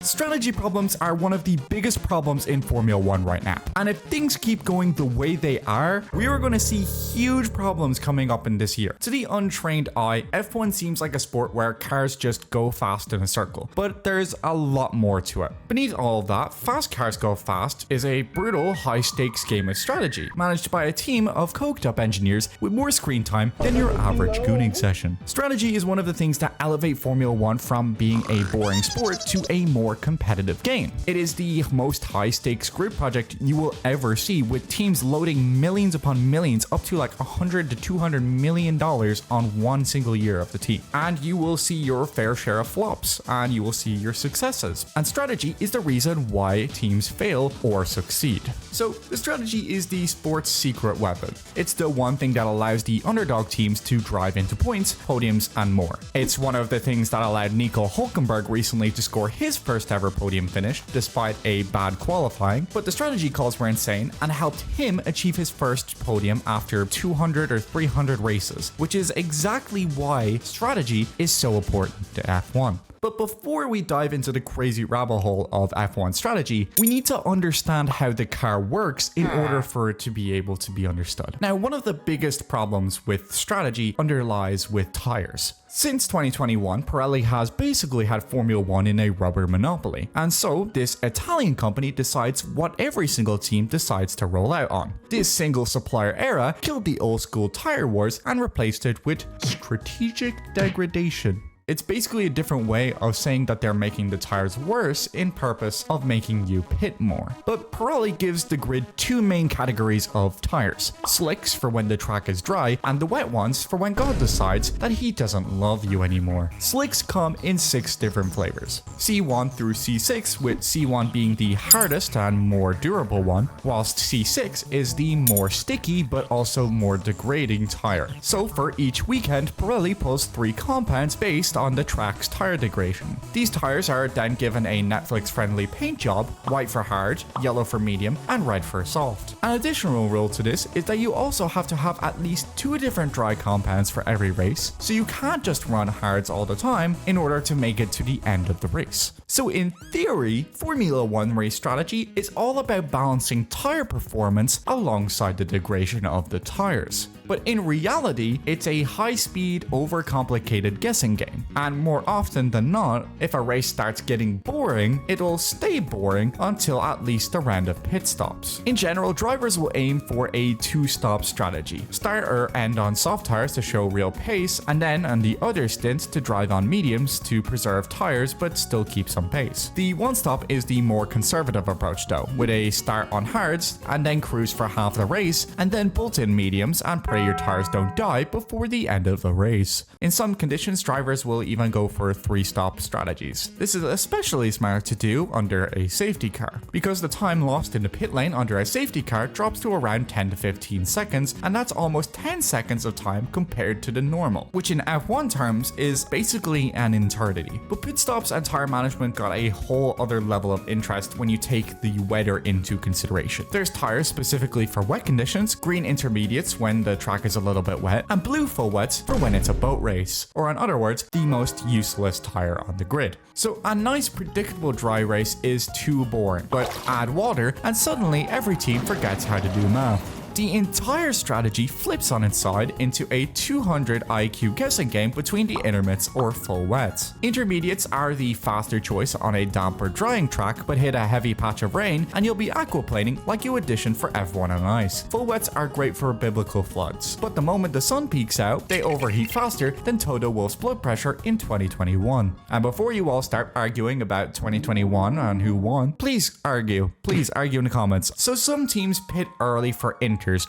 Strategy problems are one of the biggest problems in Formula 1 right now. And if things keep going the way they are, we are going to see huge problems coming up in this year. To the untrained eye, F1 seems like a sport where cars just go fast in a circle, but there's a lot more to it. Beneath all of that, Fast Cars Go Fast is a brutal, high-stakes game of strategy, managed by a team of coked-up engineers with more screen time than your average gooning session. Strategy is one of the things that elevate Formula 1 from being a boring sport to a more competitive game. It is the most high-stakes grid project you will ever see, with teams loading millions upon millions, up to like $100 to $200 million on one single year of the team. And you will see your fair share of flops, and you will see your successes. And strategy is the reason why teams fail or succeed. So the strategy is the sport's secret weapon. It's the one thing that allows the underdog teams to drive into points, podiums, and more. It's one of the things that allowed Nico Hülkenberg recently to score his first ever podium finish despite a bad qualifying, but the strategy calls were insane and helped him achieve his first podium after 200 or 300 races, which is exactly why strategy is so important to F1. But before we dive into the crazy rabbit hole of F1 strategy, we need to understand how the car works in order for it to be able to be understood. Now, one of the biggest problems with strategy underlies with tires. Since 2021, Pirelli has basically had Formula 1 in a rubber monopoly, and so this Italian company decides what every single team decides to roll out on. This single supplier era killed the old school tire wars and replaced it with strategic degradation. It's basically a different way of saying that they're making the tires worse in purpose of making you pit more. But Pirelli gives the grid two main categories of tires: slicks for when the track is dry, and the wet ones for when God decides that he doesn't love you anymore. Slicks come in 6 different flavors: C1 through C6, with C1 being the hardest and more durable one, whilst C6 is the more sticky but also more degrading tire. So for each weekend, Pirelli pulls 3 compounds based on the track's tire degradation. These tires are then given a Netflix-friendly paint job: white for hard, yellow for medium, and red for soft. An additional rule to this is that you also have to have at least 2 different dry compounds for every race, so you can't just run hards all the time in order to make it to the end of the race. So in theory, Formula 1 race strategy is all about balancing tire performance alongside the degradation of the tires. But in reality, it's a high-speed, overcomplicated guessing game. And more often than not, if a race starts getting boring, it'll stay boring until at least the round of pit stops. In general, drivers will aim for a 2-stop strategy: start or end on soft tires to show real pace, and then on the other stints to drive on mediums to preserve tires but still keep some pace. The 1-stop is the more conservative approach though, with a start on hards and then cruise for half the race, and then bolt in mediums and pray your tires don't die before the end of the race. In some conditions, drivers will even go for 3-stop strategies. This is especially smart to do under a safety car, because the time lost in the pit lane under a safety car drops to around 10 to 15 seconds, and that's almost 10 seconds of time compared to the normal, which in F1 terms is basically an eternity. But pit stops and tire management got a whole other level of interest when you take the weather into consideration. There's tires specifically for wet conditions, green intermediates when the track is a little bit wet, and blue full wets for when it's a boat race, or in other words, the most useless tire on the grid. So a nice predictable dry race is too boring, but add water and suddenly every team forgets how to do math. The entire strategy flips on its side into a 200 IQ guessing game between the intermits or full wets. Intermediates are the faster choice on a damp or drying track, but hit a heavy patch of rain and you'll be aquaplaning like you auditioned for F1 on ice. Full wets are great for biblical floods, but the moment the sun peeks out, they overheat faster than Toto Wolff's blood pressure in 2021. And before you all start arguing about 2021 and who won, please argue in the comments. So some teams pit early for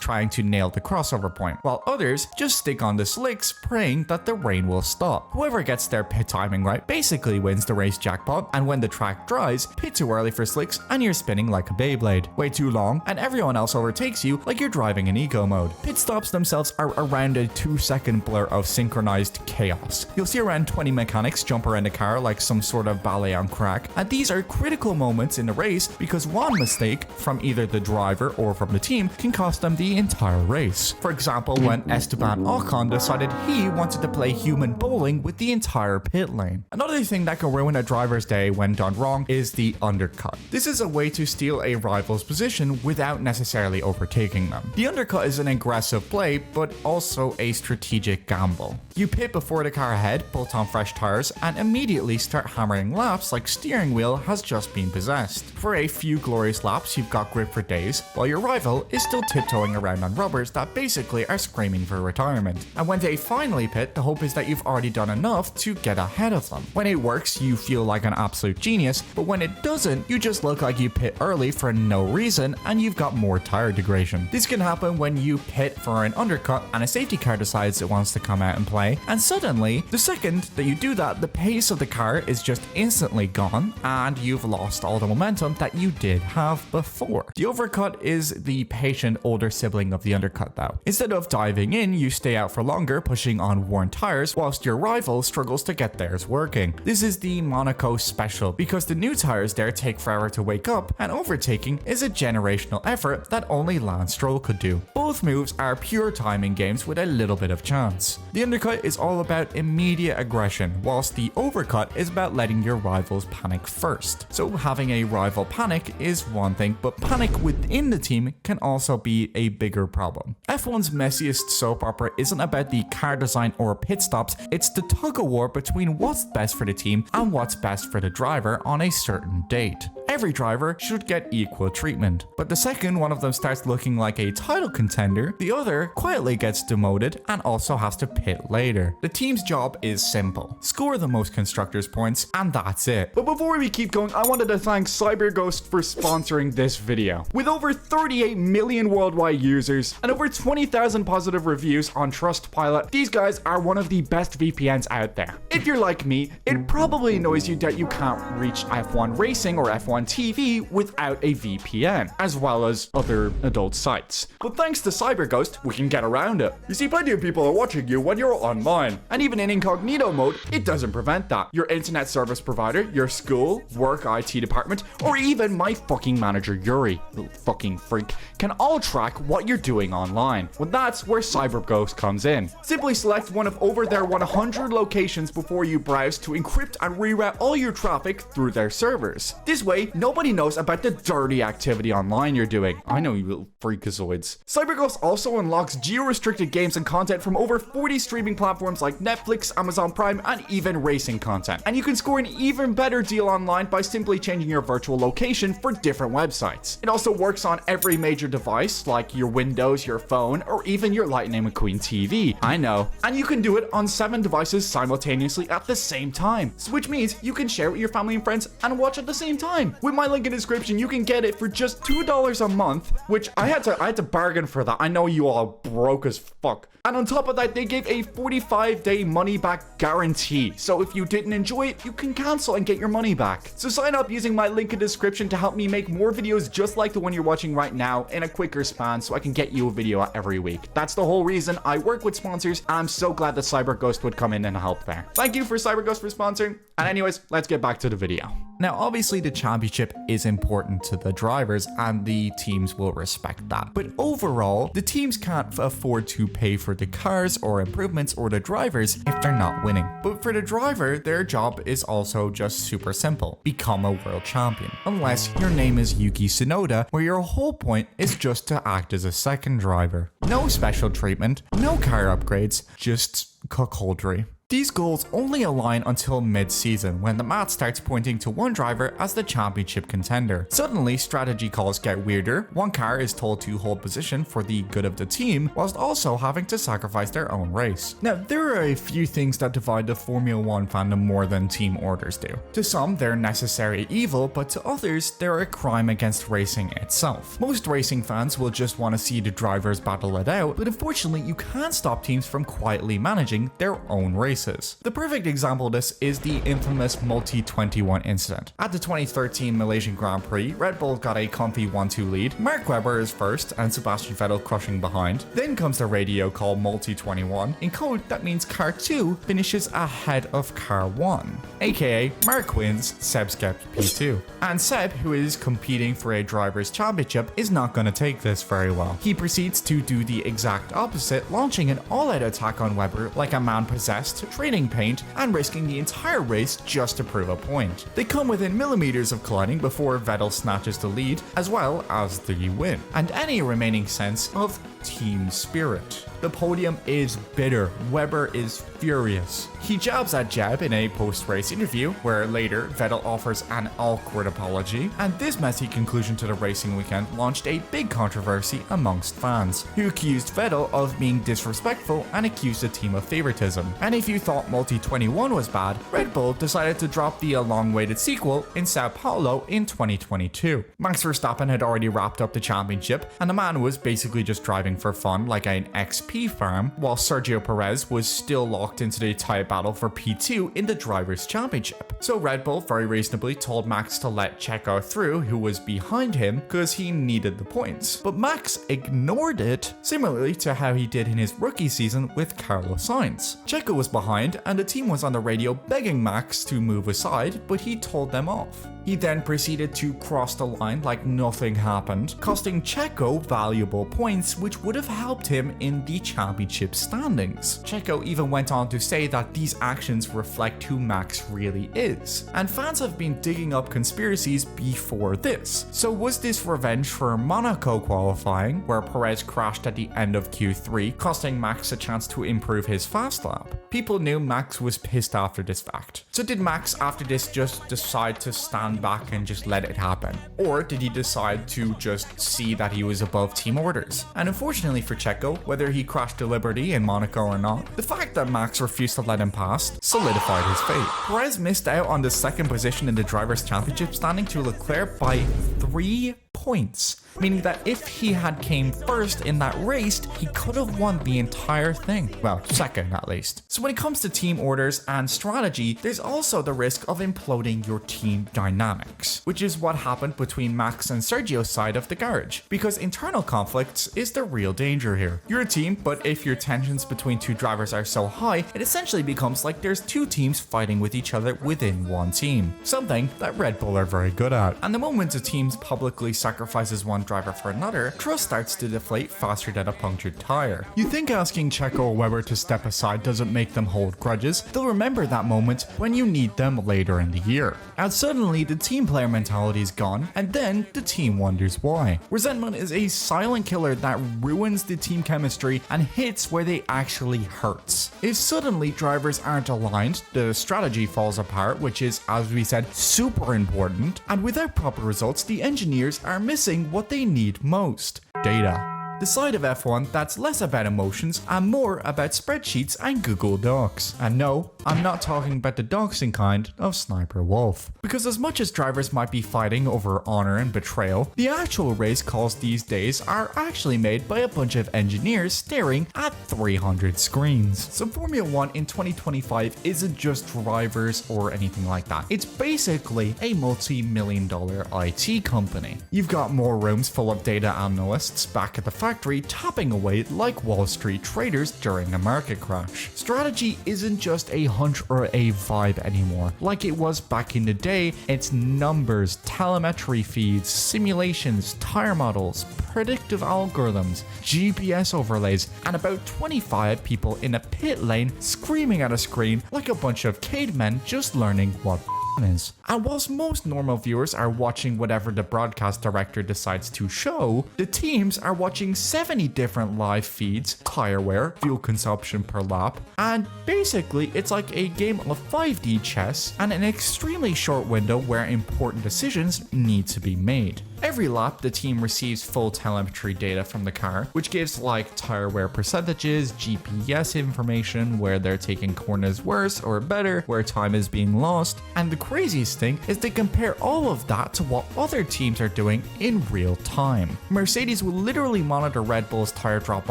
trying to nail the crossover point, while others just stick on the slicks praying that the rain will stop. Whoever gets their pit timing right basically wins the race jackpot, and when the track dries, pit too early for slicks and you're spinning like a Beyblade. Wait too long and everyone else overtakes you like you're driving in eco mode. Pit stops themselves are around a 2-second blur of synchronized chaos. You'll see around 20 mechanics jump around the car like some sort of ballet on crack, and these are critical moments in the race because one mistake from either the driver or from the team can cost them them the entire race. For example, when Esteban Ocon decided he wanted to play human bowling with the entire pit lane. Another thing that can ruin a driver's day when done wrong is the undercut. This is a way to steal a rival's position without necessarily overtaking them. The undercut is an aggressive play, but also a strategic gamble. You pit before the car ahead, bolt on fresh tires, and immediately start hammering laps like steering wheel has just been possessed. For a few glorious laps, you've got grip for days, while your rival is still tiptoeing around on rubbers that basically are screaming for retirement. And when they finally pit, the hope is that you've already done enough to get ahead of them. When it works, you feel like an absolute genius, but when it doesn't, you just look like you pit early for no reason and you've got more tire degradation. This can happen when you pit for an undercut and a safety car decides it wants to come out and play, and suddenly, the second that you do that, the pace of the car is just instantly gone and you've lost all the momentum that you did have before. The overcut is the patient older sibling of the undercut though. Instead of diving in, you stay out for longer pushing on worn tires whilst your rival struggles to get theirs working. This is the Monaco special because the new tires there take forever to wake up and overtaking is a generational effort that only Lance Stroll could do. Both moves are pure timing games with a little bit of chance. The undercut is all about immediate aggression whilst the overcut is about letting your rivals panic first. So having a rival panic is one thing, but panic within the team can also be a bigger problem. F1's messiest soap opera isn't about the car design or pit stops, it's the tug of war between what's best for the team and what's best for the driver on a certain date. Every driver should get equal treatment, but the second one of them starts looking like a title contender, the other quietly gets demoted and also has to pit later. The team's job is simple: score the most constructors points, and that's it. But before we keep going, I wanted to thank CyberGhost for sponsoring this video. With over 38 million worldwide users and over 20,000 positive reviews on Trustpilot, these guys are one of the best VPNs out there. If you're like me, it probably annoys you that you can't reach F1 Racing or F1 TV without a VPN, as well as other adult sites. But thanks to CyberGhost, we can get around it. You see, plenty of people are watching you when you're online, and even in incognito mode, it doesn't prevent that. Your internet service provider, your school, work IT department, or even my fucking manager Yuri, little fucking freak, can all track what you're doing online. Well, that's where CyberGhost comes in. Simply select one of over their 100 locations before you browse to encrypt and reroute all your traffic through their servers. This way, nobody knows about the dirty activity online you're doing. I know, you little freakazoids. CyberGhost also unlocks geo-restricted games and content from over 40 streaming platforms like Netflix, Amazon Prime, and even racing content. And you can score an even better deal online by simply changing your virtual location for different websites. It also works on every major device like your Windows, your phone, or even your Lightning McQueen TV. I know. And you can do it on 7 devices simultaneously at the same time. So which means you can share it with your family and friends and watch at the same time. With my link in the description, you can get it for just $2 a month, which I had to bargain for that. I know you all broke as fuck. And on top of that, they gave a 45-day money-back guarantee. So if you didn't enjoy it, you can cancel and get your money back. So sign up using my link in the description to help me make more videos just like the one you're watching right now in a quicker span so I can get you a video out every week. That's the whole reason I work with sponsors, and I'm so glad that CyberGhost would come in and help there. Thank you for CyberGhost for sponsoring. And anyways, let's get back to the video. Now, obviously the championship is important to the drivers and the teams will respect that. But overall, the teams can't afford to pay for the cars or improvements or the drivers if they're not winning. But for the driver, their job is also just super simple: become a world champion. Unless your name is Yuki Tsunoda, where your whole point is just to act as a second driver. No special treatment, no car upgrades, just cuckoldry. These goals only align until mid-season, when the math starts pointing to one driver as the championship contender. Suddenly, strategy calls get weirder. One car is told to hold position for the good of the team, whilst also having to sacrifice their own race. Now, there are a few things that divide the Formula 1 fandom more than team orders do. To some, they're necessary evil, but to others, they're a crime against racing itself. Most racing fans will just want to see the drivers battle it out, but unfortunately, you can't stop teams from quietly managing their own race. races. The perfect example of this is the infamous Multi-21 incident. At the 2013 Malaysian Grand Prix, Red Bull got a comfy 1-2 lead, Mark Webber is first and Sebastian Vettel crushing behind. Then comes the radio call Multi-21. In code, that means car 2 finishes ahead of car 1, aka Mark wins, Seb skips P2. And Seb, who is competing for a driver's championship, is not going to take this very well. He proceeds to do the exact opposite, launching an all-out attack on Webber like a man possessed, trading paint, and risking the entire race just to prove a point. They come within millimeters of colliding before Vettel snatches the lead, as well as the win, and any remaining sense of team spirit. The podium is bitter. Webber is furious. He jabs at Jeb in a post-race interview, where later Vettel offers an awkward apology, and this messy conclusion to the racing weekend launched a big controversy amongst fans, who accused Vettel of being disrespectful and accused the team of favoritism. And if you thought Multi-21 was bad, Red Bull decided to drop the long-awaited sequel in Sao Paulo in 2022. Max Verstappen had already wrapped up the championship, and the man was basically just driving for fun like an XP farm, while Sergio Perez was still locked into the tie battle for P2 in the Drivers' Championship. So Red Bull very reasonably told Max to let Checo through, who was behind him, because he needed the points. But Max ignored it, similarly to how he did in his rookie season with Carlos Sainz. Checo was behind, and the team was on the radio begging Max to move aside, but he told them off. He then proceeded to cross the line like nothing happened, costing Checo valuable points which would have helped him in the championship standings. Checo even went on to say that these actions reflect who Max really is, and fans have been digging up conspiracies before this. So was this revenge for Monaco qualifying, where Perez crashed at the end of Q3, costing Max a chance to improve his fast lap? People knew Max was pissed after this fact. So did Max after this just decide to stand back and just let it happen? Or did he decide to just see that he was above team orders? And unfortunately for Checo, whether he crashed deliberately in Monaco or not, the fact that Max refused to let him pass solidified his fate. Perez missed out on the second position in the Drivers' Championship standing to Leclerc by 3 points, meaning that if he had came first in that race, he could have won the entire thing. Well, second at least. So when it comes to team orders and strategy, there's also the risk of imploding your team dynamics, which is what happened between Max and Sergio's side of the garage, because internal conflicts is the real danger here. You're a team, but if your tensions between two drivers are so high, it essentially becomes like there's two teams fighting with each other within one team, something that Red Bull are very good at. And the moment a team publicly sacrifices one driver for another, trust starts to deflate faster than a punctured tire. You think asking Checo or Webber to step aside doesn't make them hold grudges? They'll remember that moment when you need them later in the year. And suddenly the team player mentality is gone, and then the team wonders why. Resentment is a silent killer that ruins the team chemistry and hits where they actually hurts. If suddenly drivers aren't aligned, the strategy falls apart, which is, as we said, super important, and without proper results, the engineers are missing what they need most: data. The side of F1 that's less about emotions and more about spreadsheets and Google Docs. And no, I'm not talking about the doxing kind of Sniper Wolf. Because as much as drivers might be fighting over honor and betrayal, the actual race calls these days are actually made by a bunch of engineers staring at 300 screens. So Formula 1 in 2025 isn't just drivers or anything like that. It's basically a multi-million-dollar IT company. You've got more rooms full of data analysts back at the factory tapping away like Wall Street traders during a market crash. Strategy isn't just a hunch or a vibe anymore. Like it was back in the day, it's numbers, telemetry feeds, simulations, tire models, predictive algorithms, GPS overlays, and about 25 people in a pit lane screaming at a screen like a bunch of cavemen just learning what is. And whilst most normal viewers are watching whatever the broadcast director decides to show, the teams are watching 70 different live feeds, tire wear, fuel consumption per lap, and basically it's like a game of 5D chess and an extremely short window where important decisions need to be made. Every lap, the team receives full telemetry data from the car, which gives like tire wear percentages, GPS information, where they're taking corners worse or better, where time is being lost, and the craziest thing is they compare all of that to what other teams are doing in real time. Mercedes will literally monitor Red Bull's tire drop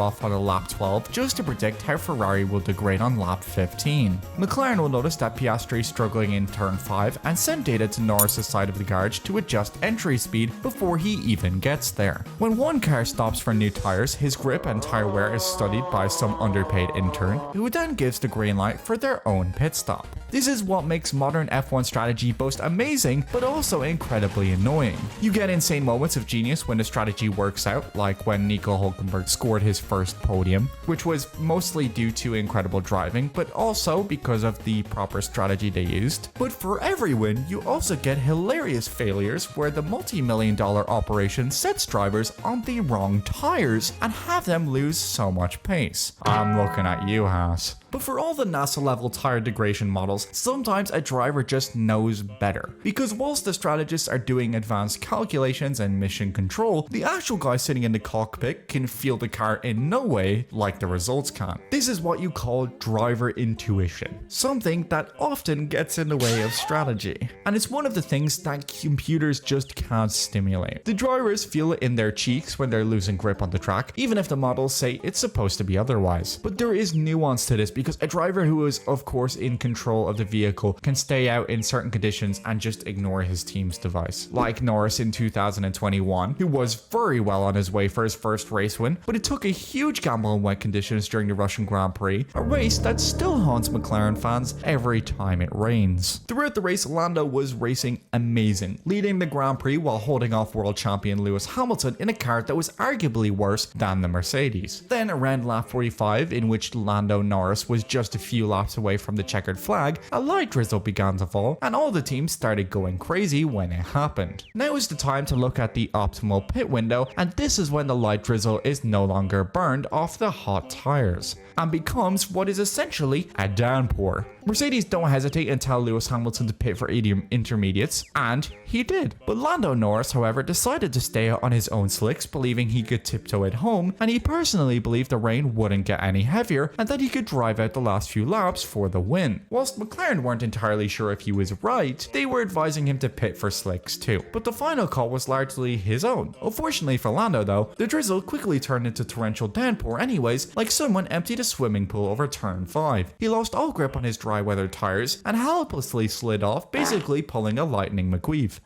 off on a lap 12 just to predict how Ferrari will degrade on lap 15. McLaren will notice that Piastri is struggling in turn 5 and send data to Norris's side of the garage to adjust entry speed before he even gets there. When one car stops for new tires, his grip and tire wear is studied by some underpaid intern, who then gives the green light for their own pit stop. This is what makes modern F1 strategy both amazing, but also incredibly annoying. You get insane moments of genius when the strategy works out, like when Nico Hülkenberg scored his first podium, which was mostly due to incredible driving, but also because of the proper strategy they used. But for every win, you also get hilarious failures where the multi-million-dollar operation sets drivers on the wrong tires and have them lose so much pace. I'm looking at you, Haas. But for all the NASA-level tire degradation models, sometimes a driver just knows better. Because whilst the strategists are doing advanced calculations and mission control, the actual guy sitting in the cockpit can feel the car in no way like the results can. This is what you call driver intuition, something that often gets in the way of strategy. And it's one of the things that computers just can't stimulate. The drivers feel it in their cheeks when they're losing grip on the track, even if the models say it's supposed to be otherwise. But there is nuance to this, because a driver who is of course in control of the vehicle can stay out in certain conditions and just ignore his team's device. Like Norris in 2021, who was very well on his way for his first race win, but it took a huge gamble in wet conditions during the Russian Grand Prix, a race that still haunts McLaren fans every time it rains. Throughout the race, Lando was racing amazing, leading the Grand Prix while holding off world champion Lewis Hamilton in a car that was arguably worse than the Mercedes. Then around lap 45, in which Lando Norris was just a few laps away from the checkered flag, a light drizzle began to fall, and all the teams started going crazy when it happened. Now is the time to look at the optimal pit window, and this is when the light drizzle is no longer burned off the hot tires, and becomes what is essentially a downpour. Mercedes don't hesitate and tell Lewis Hamilton to pit for intermediates, and he did. But Lando Norris, however, decided to stay on his own slicks, believing he could tiptoe it home, and he personally believed the rain wouldn't get any heavier and that he could drive out the last few laps for the win. Whilst McLaren weren't entirely sure if he was right, they were advising him to pit for slicks too. But the final call was largely his own. Unfortunately for Lando though, the drizzle quickly turned into torrential downpour anyways, like someone emptied a swimming pool over turn 5. He lost all grip on his dry weather tires and helplessly slid off, basically pulling a lightning McQueen.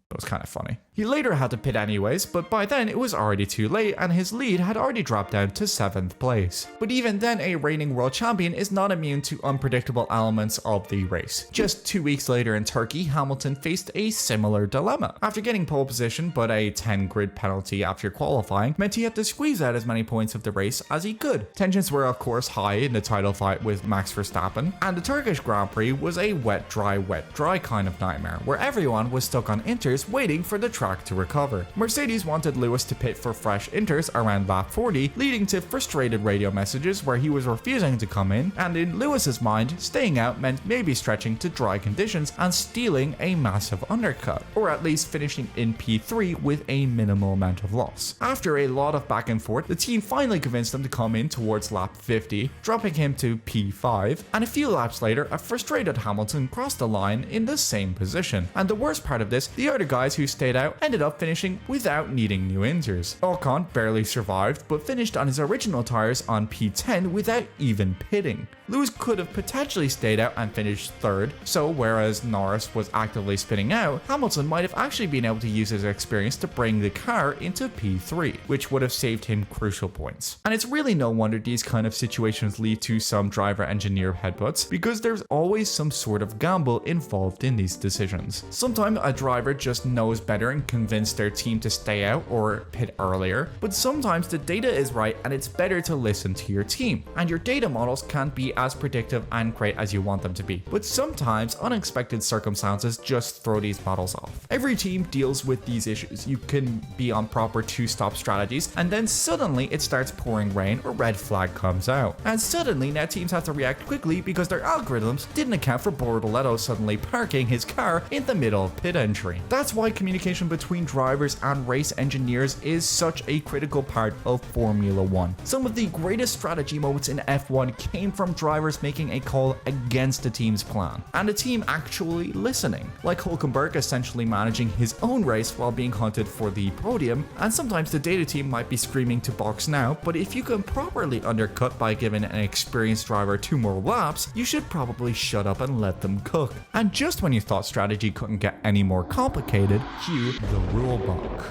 That was kind of funny. He later had to pit anyways, but by then it was already too late and his lead had already dropped down to 7th place. But even then, a reigning world champion is not immune to unpredictable elements of the race. Just 2 weeks later in Turkey, Hamilton faced a similar dilemma. After getting pole position, but a 10 grid penalty after qualifying meant he had to squeeze out as many points of the race as he could. Tensions were of course high in the title fight with Max Verstappen, and the Turkish Grand Prix was a wet dry kind of nightmare, where everyone was stuck on inters waiting for the track to recover. Mercedes wanted Lewis to pit for fresh inters around lap 40, leading to frustrated radio messages where he was refusing to come in, and in Lewis's mind, staying out meant maybe stretching to dry conditions and stealing a massive undercut, or at least finishing in P3 with a minimal amount of loss. After a lot of back and forth, the team finally convinced him to come in towards lap 50, dropping him to P5, and a few laps later, a frustrated Hamilton crossed the line in the same position. And the worst part of this, the other guys who stayed out ended up finishing without needing new inters. Ocon barely survived, but finished on his original tires on P10 without even pitting. Lewis could have potentially stayed out and finished 3rd, so whereas Norris was actively spinning out, Hamilton might have actually been able to use his experience to bring the car into P3, which would have saved him crucial points. And it's really no wonder these kind of situations lead to some driver-engineer headbutts, because there's always some sort of gamble involved in these decisions. Sometimes a driver just knows better and convince their team to stay out or pit earlier, but sometimes the data is right and it's better to listen to your team, and your data models can't be as predictive and great as you want them to be, but sometimes unexpected circumstances just throw these models off. Every team deals with these issues. You can be on proper 2-stop strategies and then suddenly it starts pouring rain or red flag comes out, and suddenly now teams have to react quickly because their algorithms didn't account for Bortoletto suddenly parking his car in the middle of pit entry. That's why communication between drivers and race engineers is such a critical part of Formula 1. Some of the greatest strategy moments in F1 came from drivers making a call against the team's plan, and the team actually listening, like Hulkenberg essentially managing his own race while being hunted for the podium. And sometimes the data team might be screaming to box now, but if you can properly undercut by giving an experienced driver 2 more laps, you should probably shut up and let them cook. And just when you thought strategy couldn't get any more complicated, cue the rulebook.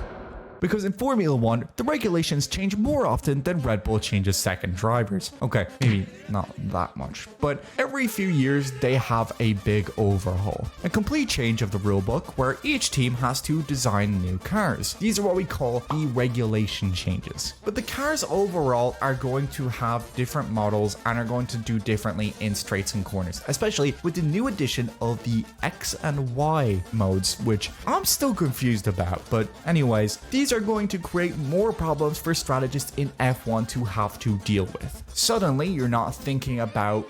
Because in Formula 1, the regulations change more often than Red Bull changes second drivers. Okay, maybe not that much, but every few years they have a big overhaul. A complete change of the rulebook where each team has to design new cars. These are what we call the regulation changes. But the cars overall are going to have different models and are going to do differently in straights and corners, especially with the new addition of the X and Y modes, which I'm still confused about. But anyways, these are going to create more problems for strategists in F1 to have to deal with. Suddenly, you're not thinking about,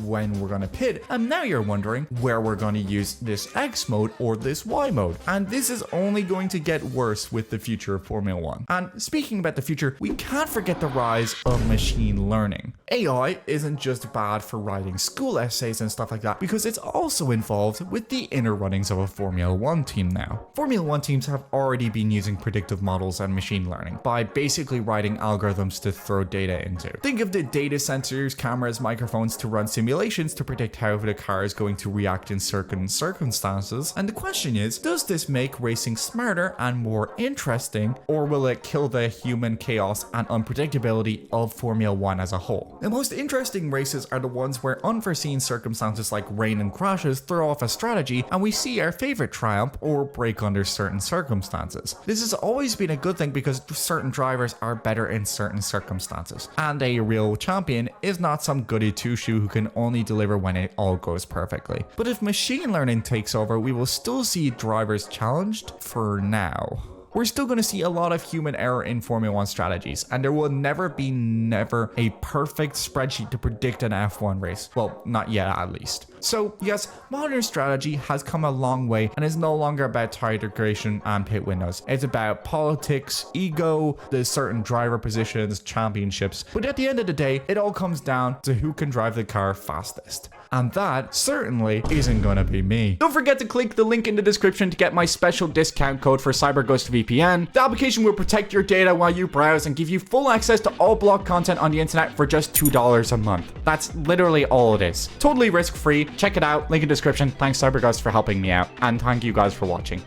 when we're going to pit, and now you're wondering where we're going to use this X mode or this Y mode. And this is only going to get worse with the future of Formula 1. And speaking about the future, we can't forget the rise of machine learning. AI isn't just bad for writing school essays and stuff like that, because it's also involved with the inner runnings of a Formula 1 team now. Formula 1 teams have already been using predictive models and machine learning by basically writing algorithms to throw data into. Think of the data sensors, cameras, microphones to run simulations to predict how the car is going to react in certain circumstances. And the question is, does this make racing smarter and more interesting, or will it kill the human chaos and unpredictability of Formula 1 as a whole? The most interesting races are the ones where unforeseen circumstances like rain and crashes throw off a strategy and we see our favorite triumph or break under certain circumstances. This has always been a good thing because certain drivers are better in certain circumstances, and a real champion is not some goody two-shoe who can only deliver when it all goes perfectly. But if machine learning takes over, we will still see drivers challenged for now. We're still going to see a lot of human error in Formula 1 strategies, and there will never a perfect spreadsheet to predict an F1 race. Well, not yet at least. So yes, modern strategy has come a long way and is no longer about tire degradation and pit windows. It's about politics, ego, the certain driver positions, championships. But at the end of the day, it all comes down to who can drive the car fastest. And that certainly isn't gonna be me. Don't forget to click the link in the description to get my special discount code for CyberGhost VPN. The application will protect your data while you browse and give you full access to all blocked content on the internet for just $2 a month. That's literally all it is. Totally risk-free. Check it out. Link in the description. Thanks CyberGhost for helping me out. And thank you guys for watching.